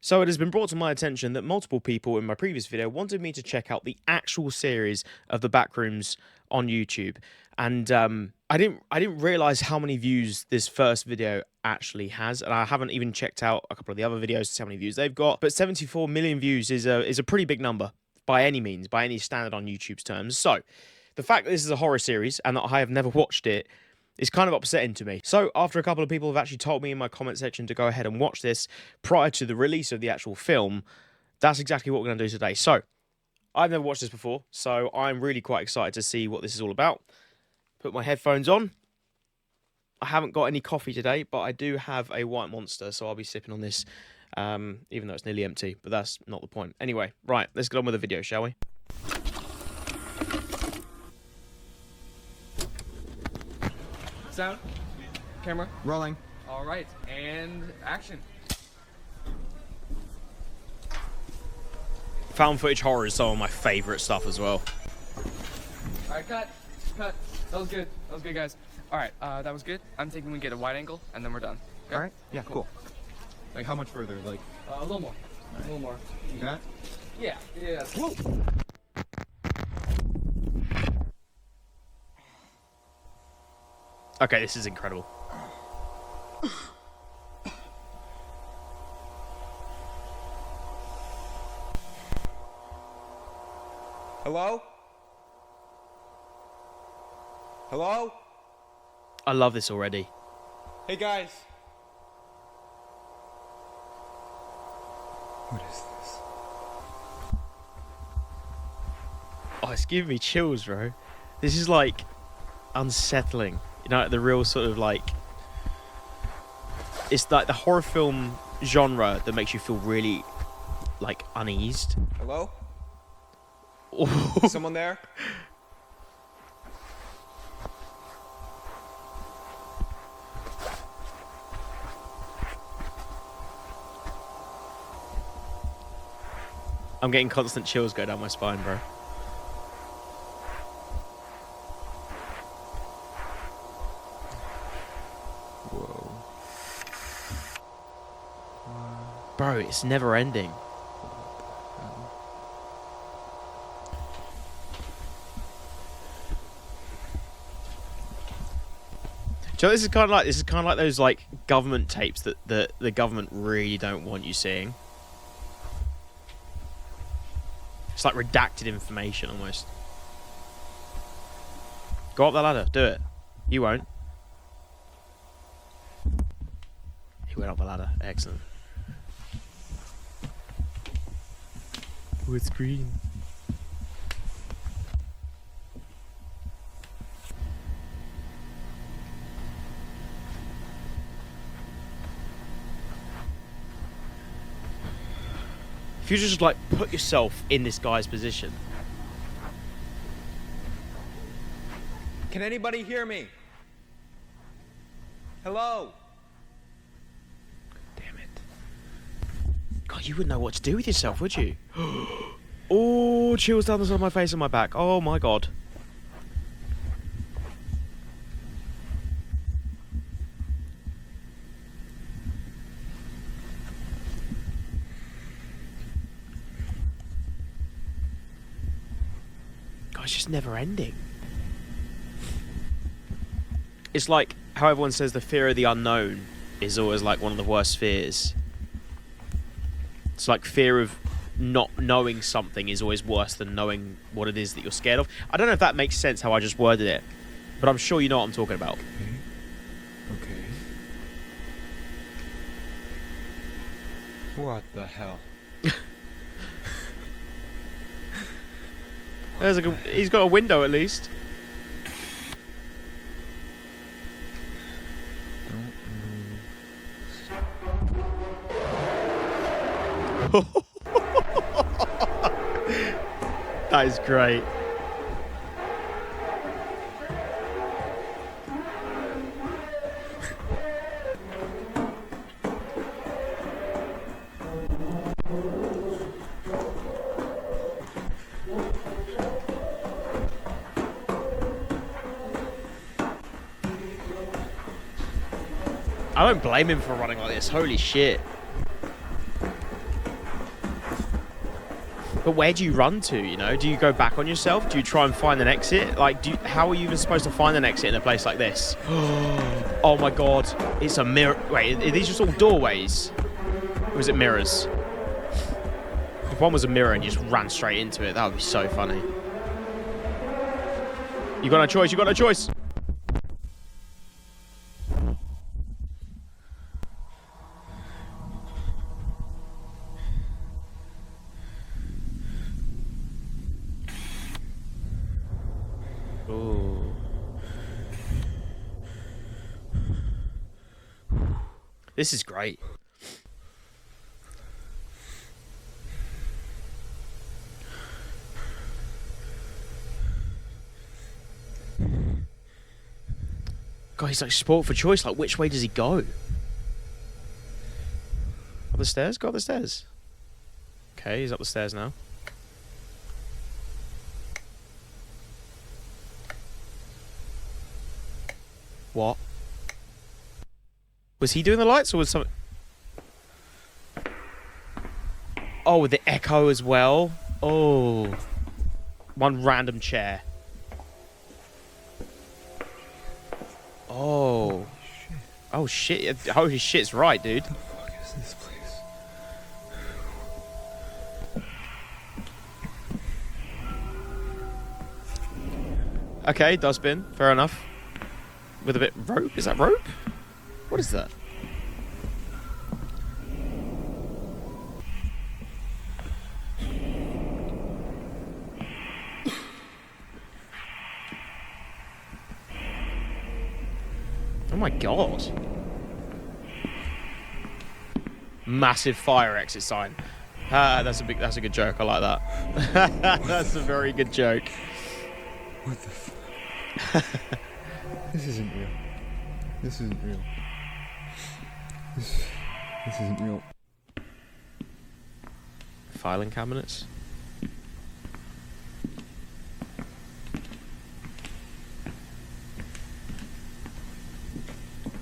So it has been brought to my attention that multiple people in my previous video wanted me to check out the actual series of the Backrooms on YouTube, and I didn't realize how many views this first video actually has, and I haven't even checked out a couple of the other videos to see how many views they've got. But 74 million views is a pretty big number by any means, by any standard on YouTube's terms. So the fact that this is a horror series and that I have never watched it is kind of upsetting to me. So after a couple of people have actually told me in my comment section to go ahead and watch this prior to the release of the actual film, that's exactly what we're going to do today. So I've never watched this before, so I'm really quite excited to see what this is all about. Put my headphones on. I haven't got any coffee today, but I do have a White Monster, so I'll be sipping on this, even though it's nearly empty, but that's not the point. Anyway, right, let's get on with the video, shall we? Sound, camera, rolling. all right, and action. Found footage horror is some of my favourite stuff as well. All right, cut. That was good, guys. All right, that was good. I'm thinking we get a wide angle, and then we're done. Okay? All right, yeah, cool. Like how much further? Like a little more, a little more. you got? Yeah. Whoa. Okay, this is incredible. Hello? Hello? I love this already. Hey guys. What is this? Oh, it's giving me chills, bro. This is like unsettling. You know, the real sort of like, it's like the horror film genre that makes you feel really like uneased. Hello? Someone there? I'm getting constant chills go down my spine, bro. Whoa. Bro, it's never ending. Do you know, this is kind of like those like government tapes that the government really don't want you seeing. It's like redacted information almost. Go up the ladder, do it. You won't. He went up the ladder. Excellent. Oh, it's green. If you just like put yourself in this guy's position. Can anybody hear me? Hello? Damn it. God, you wouldn't know what to do with yourself, would you? Oh, chills down the side of my face and my back. Oh my god. God, it's just never ending. It's like how everyone says the fear of the unknown is always like one of the worst fears. It's like fear of not knowing something is always worse than knowing what it is that you're scared of. I don't know if that makes sense how I just worded it, but I'm sure you know what I'm talking about. Okay. What the hell? He's got a window at least. That is great. I don't blame him for running like this. Holy shit. But where do you run to, you know? Do you go back on yourself? Do you try and find an exit? Like, how are you even supposed to find an exit in a place like this? Oh my god. It's a mirror. Wait, are these just all doorways? Or is it mirrors? If one was a mirror and you just ran straight into it, that would be so funny. You got no choice, you got no choice! Ooh. This is great. God, he's like sport for choice. Like, which way does he go? Up the stairs? Go up the stairs. Okay, he's up the stairs now. What? Was he doing the lights, or was something? Oh, with the echo as well. Oh. One random chair. Oh. Oh shit. Holy shit's right, dude. What the fuck is this place? Okay, dustbin. Fair enough. With a bit rope. Is that rope? What is that? Oh my god. Massive fire exit sign. Ah, that's a good joke. I like that. That's a very good joke. What the This isn't real. This isn't real. This isn't real. Filing cabinets.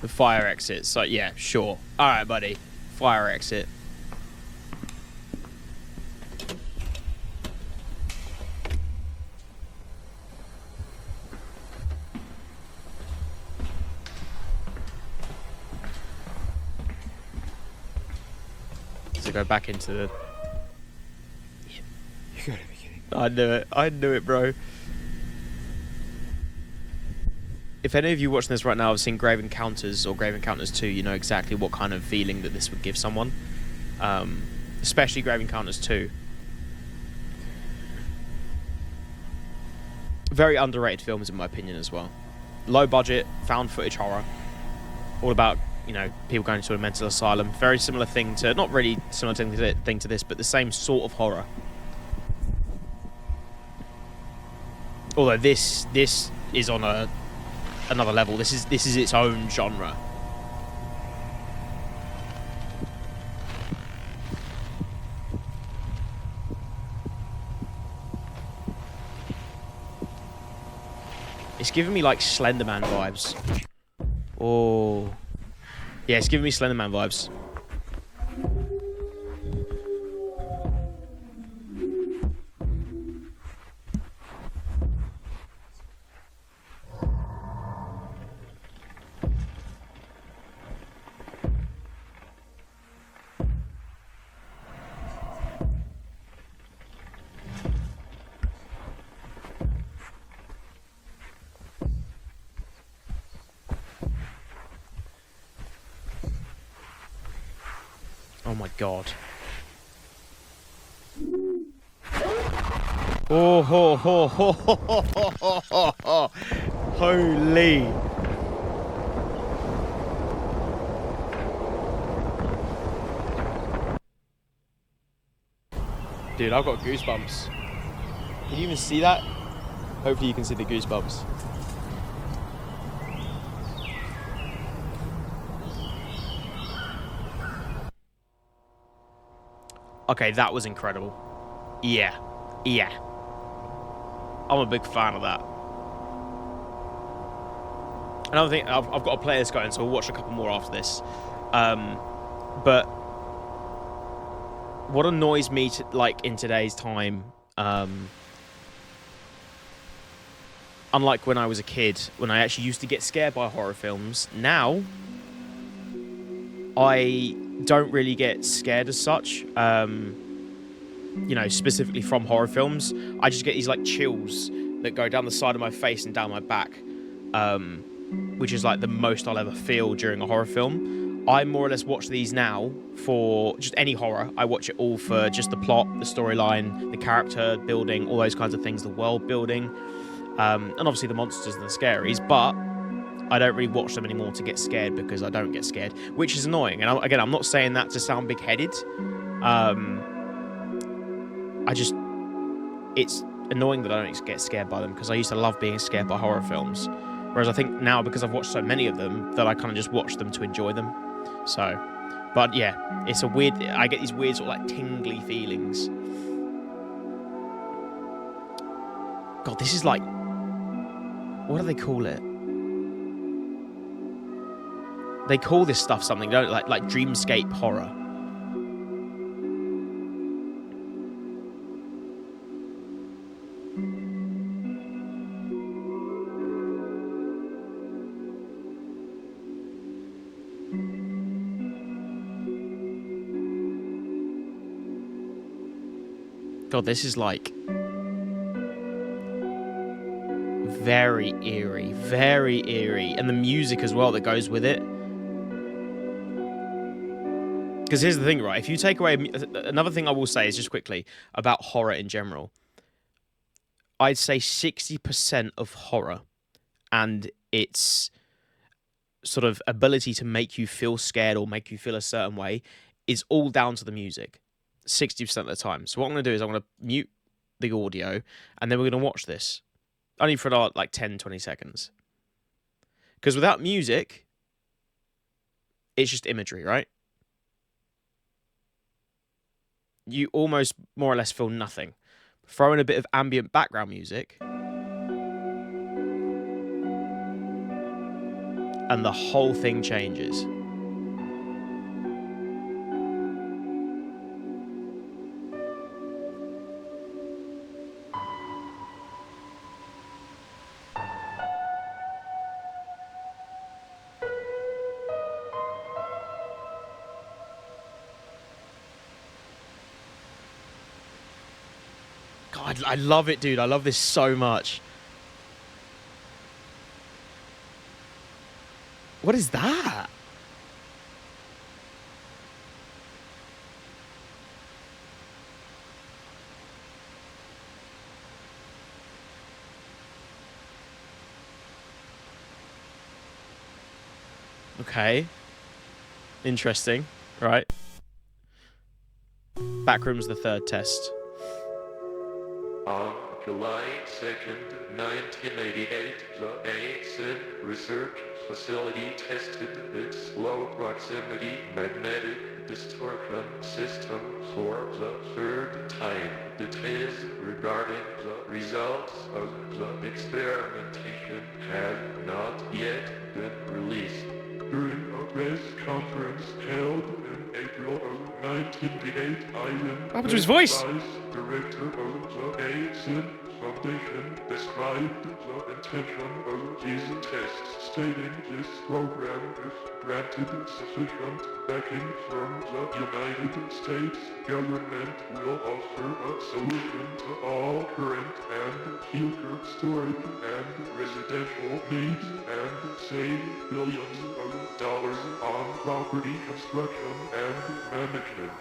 The fire exit. So yeah, sure. All right, buddy. Fire exit. So go back into the... You gotta be kidding. I knew it. I knew it, bro. If any of you watching this right now have seen Grave Encounters or Grave Encounters 2, you know exactly what kind of feeling that this would give someone. Especially Grave Encounters 2. Very underrated films in my opinion as well. Low budget, found footage horror. All about, you know, people going to a mental asylum. Very similar thing to, not really similar thing to this, but the same sort of horror. Although this is on another level. This is its own genre. It's giving me like Slenderman vibes. Oh, yeah, it's giving me Slenderman vibes. Oh my god. Oh ho ho ho ho ho ho ho ho. Holy. Dude, I've got goosebumps. Can you even see that? Hopefully you can see the goosebumps. Okay, that was incredible. Yeah. Yeah. I'm a big fan of that. Another thing, I've got a playlist going, so we'll watch a couple more after this. But what annoys me like in today's time, unlike when I was a kid, when I actually used to get scared by horror films, now I don't really get scared as such. You know, specifically from horror films. I just get these like chills that go down the side of my face and down my back, which is like the most I'll ever feel during a horror film. I more or less watch these now for just any horror. I watch it all for just the plot, the storyline, the character building, all those kinds of things, the world building, and obviously the monsters and the scaries, but I don't really watch them anymore to get scared because I don't get scared, which is annoying. And again, I'm not saying that to sound big-headed. It's annoying that I don't get scared by them because I used to love being scared by horror films. Whereas I think now, because I've watched so many of them, that I kind of just watch them to enjoy them. So, but yeah, it's a weird, I get these weird sort of like tingly feelings. God, this is like, what do they call it? They call this stuff something, don't they? Like dreamscape horror. God, this is like very eerie, and the music as well that goes with it. Because here's the thing, right? If you take away... Another thing I will say is just quickly about horror in general. I'd say 60% of horror and its sort of ability to make you feel scared or make you feel a certain way is all down to the music. 60% of the time. So what I'm going to do is I'm going to mute the audio and then we're going to watch this. Only for like 10, 20 seconds. Because without music, it's just imagery, right? You almost more or less feel nothing. Throw in a bit of ambient background music and the whole thing changes. God, I love it, dude. I love this so much. What is that? Okay. Interesting. Right. Backrooms, the third test. On July 2nd, 1988, the Async research facility tested its low proximity magnetic distortion system for the third time. Details regarding the results of the experimentation have not yet been released. During a press conference held in April of 1988, What happened to his voice? Director of the Async Foundation described the intention of these tests, stating this program, if granted sufficient backing from the United States government, will offer a solution to all current and future storage and residential needs and save billions of dollars on property construction and management.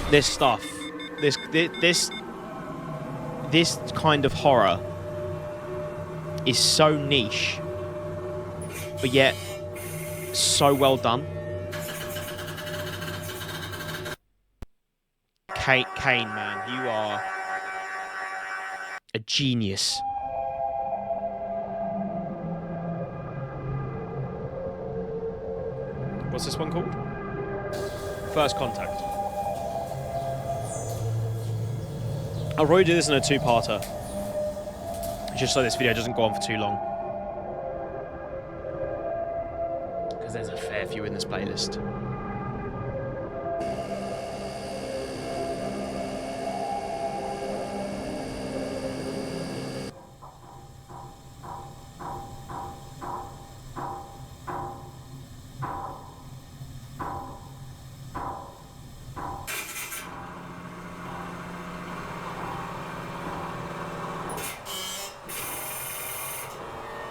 This stuff, this kind of horror is so niche, but yet so well done. Kane, man, you are a genius. What's this one called? First Contact. I'll probably do this in a two-parter, just so this video doesn't go on for too long, because there's a fair few in this playlist.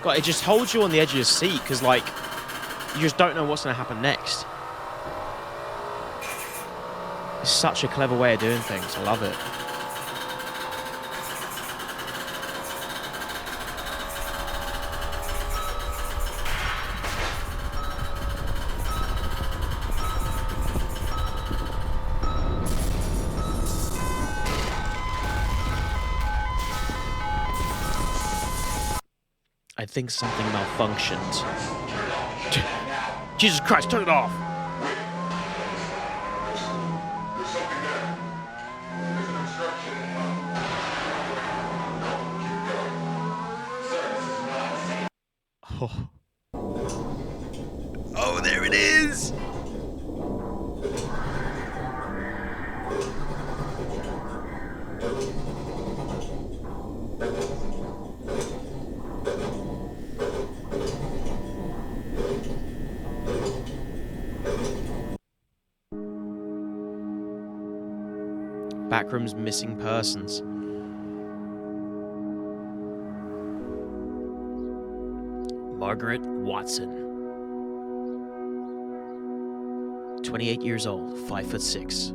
God, it just holds you on the edge of your seat, because, like, you just don't know what's going to happen next. It's such a clever way of doing things. I love it. I think something malfunctioned. Jesus Christ, turn it off! Oh. Oh, there it is! Backrooms missing persons. Margaret Watson. 28 years old, 5'6".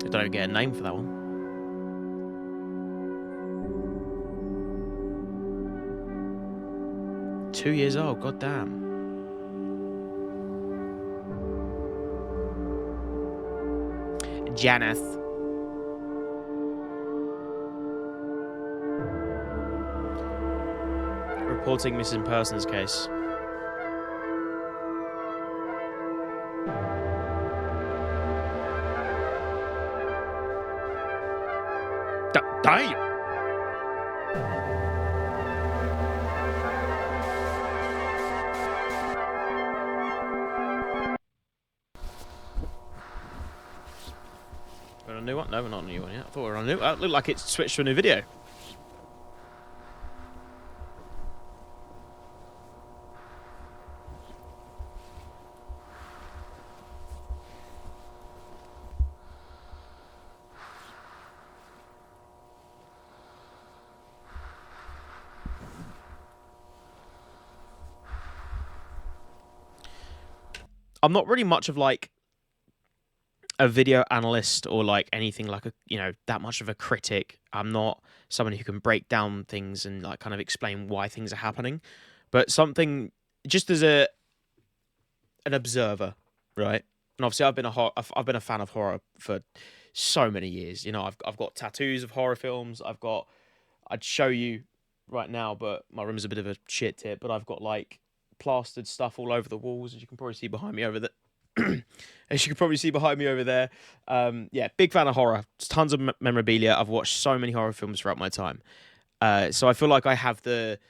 I don't even get a name for that one. Two years old, goddamn. Janice. Reporting missing persons case. Damn! We're on a new one? No, we're not on a new one yet. I thought we were on a new one. It looked like it switched to a new video. I'm not really much of like a video analyst or like anything like a, you know, that much of a critic. I'm not someone who can break down things and like kind of explain why things are happening, but something just as an observer, right? And obviously I've been a fan of horror for so many years. You know, I've got tattoos of horror films. I'd show you right now, but my room's a bit of a shit tip, but I've got like plastered stuff all over the walls, as you can probably see behind me over there. As you can probably see behind me over there. Yeah, big fan of horror. Tons of memorabilia. I've watched so many horror films throughout my time. So I feel like I have the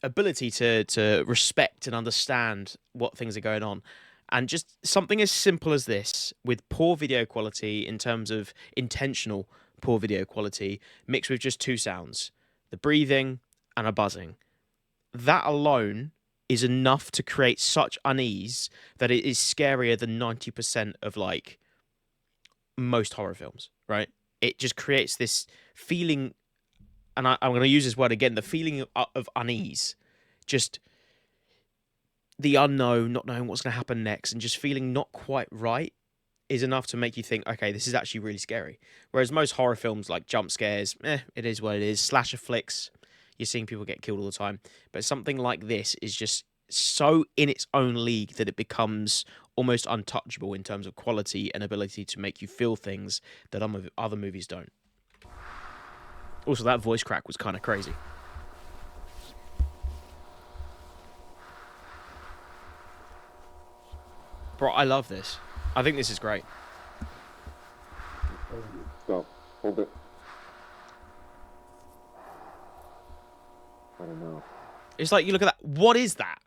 ability to respect and understand what things are going on. And just something as simple as this, with poor video quality in terms of intentional poor video quality, mixed with just two sounds, the breathing and a buzzing. That alone is enough to create such unease that it is scarier than 90% of like most horror films, right? It just creates this feeling, and I'm going to use this word again, the feeling of unease. Just the unknown, not knowing what's going to happen next, and just feeling not quite right is enough to make you think, okay, this is actually really scary. Whereas most horror films, like jump scares, it is what it is. Slasher flicks, you're seeing people get killed all the time. But something like this is just so in its own league that it becomes almost untouchable in terms of quality and ability to make you feel things that other movies don't. Also, that voice crack was kind of crazy. Bro, I love this. I think this is great. Go. Hold it. I don't know. It's like you look at that. What is that?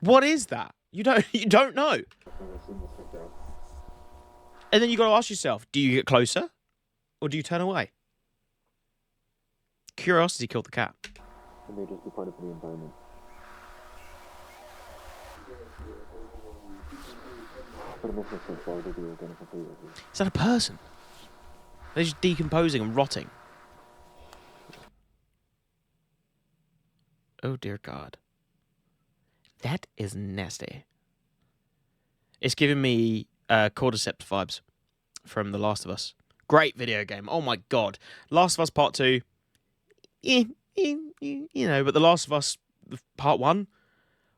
What is that? You don't know. And then you got to ask yourself: do you get closer, or do you turn away? Curiosity killed the cat. It may just be part of the environment. But it makes no sense. Why would they be identical to you? Is that a person? They're just decomposing and rotting. Oh dear God. That is nasty. It's giving me Cordyceps vibes from The Last of Us. Great video game. Oh my God. Last of Us Part 2. You know, but The Last of Us Part 1,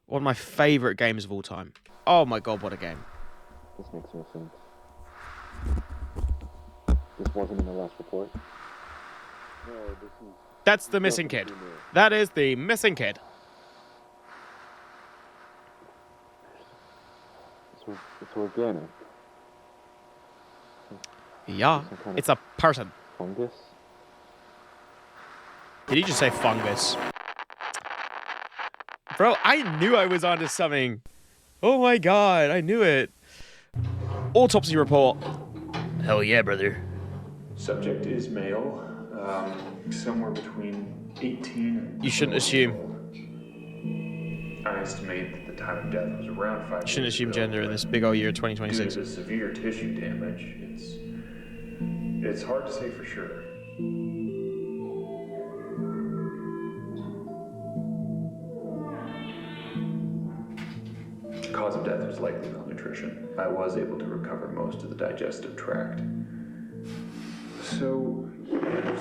one of my favourite games of all time. Oh my God, what a game. This makes no sense. This wasn't in the last report? No, this is... That's the missing kid. That is the missing kid. It's organic. Yeah, it's a person. Fungus? Did he just say fungus? Bro, I knew I was onto something. Oh my God, I knew it. Autopsy report. Hell yeah, brother. Subject is male, somewhere between 18 and... You shouldn't assume. I estimate that the time of death was around 5 You shouldn't years assume ago, gender in but this big old year due 2026. to the severe tissue damage, it's hard to say for sure. The cause of death was likely malnutrition. I was able to recover most of the digestive tract. So, as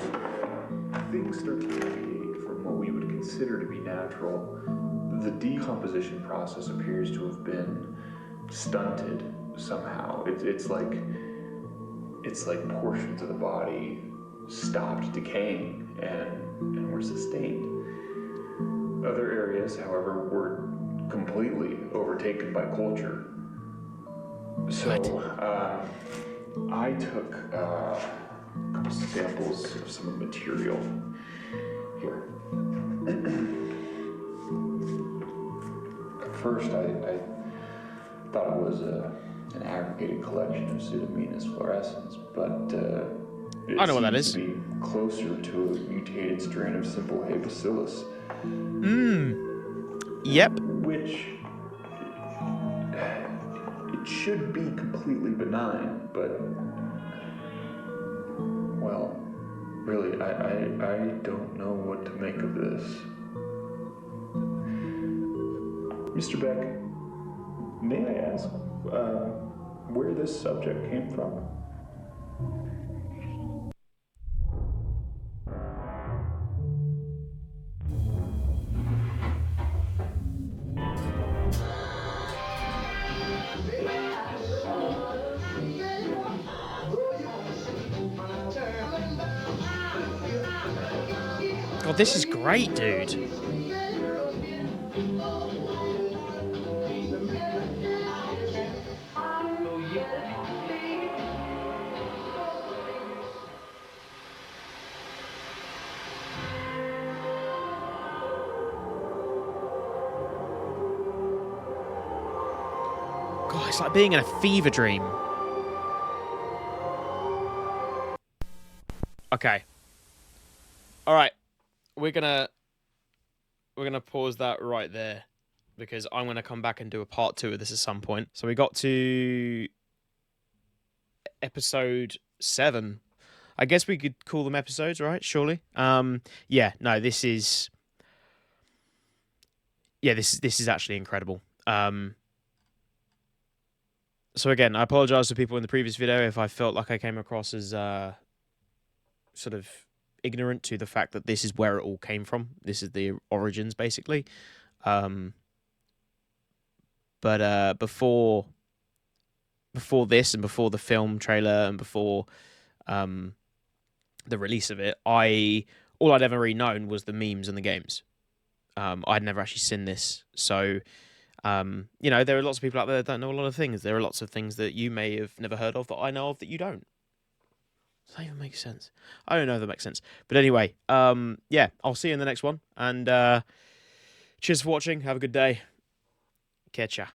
things start to deviate from what we would consider to be natural, the decomposition process appears to have been stunted somehow. It's like portions of the body stopped decaying and were sustained. Other areas, however, were completely overtaken by culture. So, I took a couple samples of some of the material here. At first, I thought it was an aggregated collection of Pseudomonas fluorescens, but I know what that is. to be closer to a mutated strain of simple hay bacillus. Yep. Which it should be completely benign, but well, really, I don't know what to make of this. Mr. Beck, may I ask where this subject came from? God, this is great, dude. God, it's like being in a fever dream. Okay. All right. We're gonna pause that right there because I'm gonna come back and do a part 2 of this at some point. So we got to episode 7. I guess we could call them episodes, right? Surely. Yeah. No. This is actually incredible. So again, I apologize to people in the previous video if I felt like I came across as sort of ignorant to the fact that this is where it all came from. This is the origins, basically. But before this and before the film trailer and before the release of it, all I'd ever really known was the memes and the games. I'd never actually seen this, so there are lots of people out there that don't know a lot of things. There are lots of things that you may have never heard of that I know of that you don't. Does that even make sense? I don't know if that makes sense. But anyway, yeah, I'll see you in the next one. And cheers for watching. Have a good day. Catch ya.